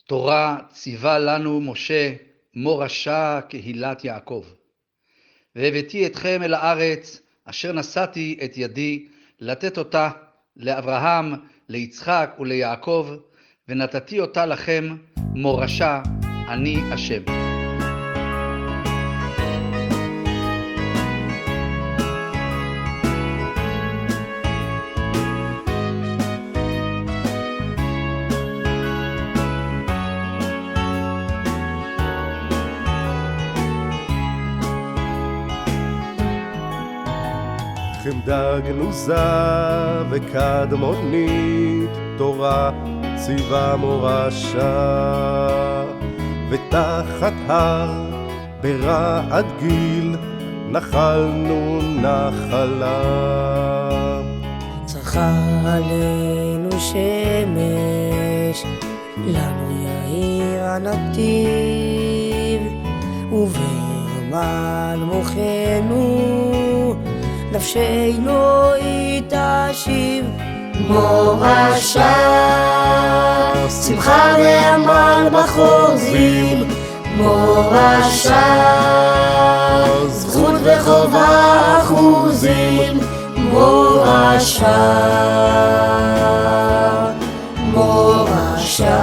תורה ציווה לנו משה מורשה קהילת יעקב. והבאתי אתכם אל הארץ אשר נשאתי את ידי לתת אותה לאברהם, ליצחק וליעקב, ונתתי אותה לכם מורשה, אני השם. חמדה גנוזה וקדמונית, תורה ציווה מורשה, ותחת הר ברעד גיל נחלנו נחלה. צרחה עלינו שמש, לנו יאיר הנתיב, וברמל מוחנו נפשנו יתשיב. מורשה, שמחה ועמל בחורזים, מורשה, זכות וחובה אחוזים, מורשה, מורשה.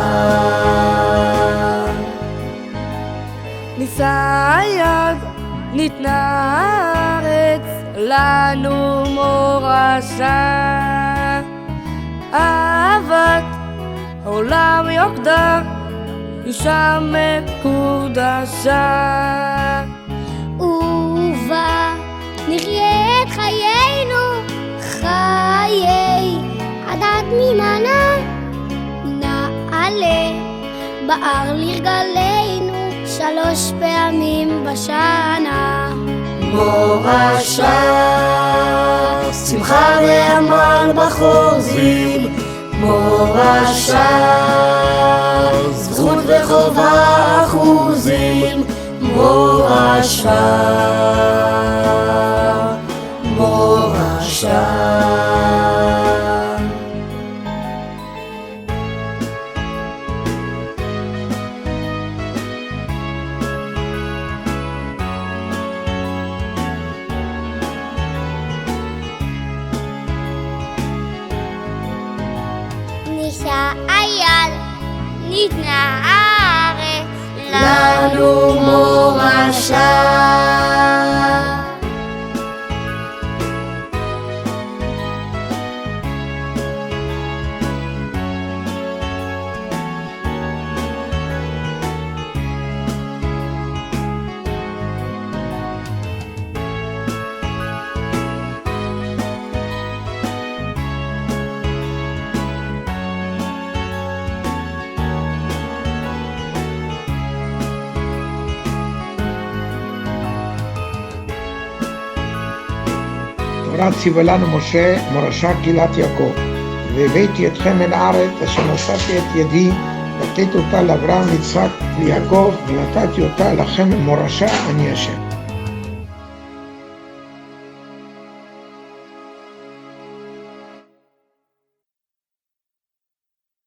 נישא היד, ניתנה הארץ, לנו מורשה, אהבת העולם יוקדה, אישה מקודשה. ובה נחיה את חיינו, חיי עדת ממנה, נעלה בהר לרגלינו 3 פעמים בשנה. מורשה, שמחה ועמל בחורזים, מורשה, זכות וחובה אחוזים, מורשה, מורשה. נישא היד, ניתנה הארץ, לנו מורשה. תורה ציווה לנו משה מורשה קהילת יעקב. והבאתי אתכם אל הארץ אשר נשאתי את ידי לתת אותה לאברהם, ליצחק ויעקב, ונתתי אותה לכם מורשה, אני השם.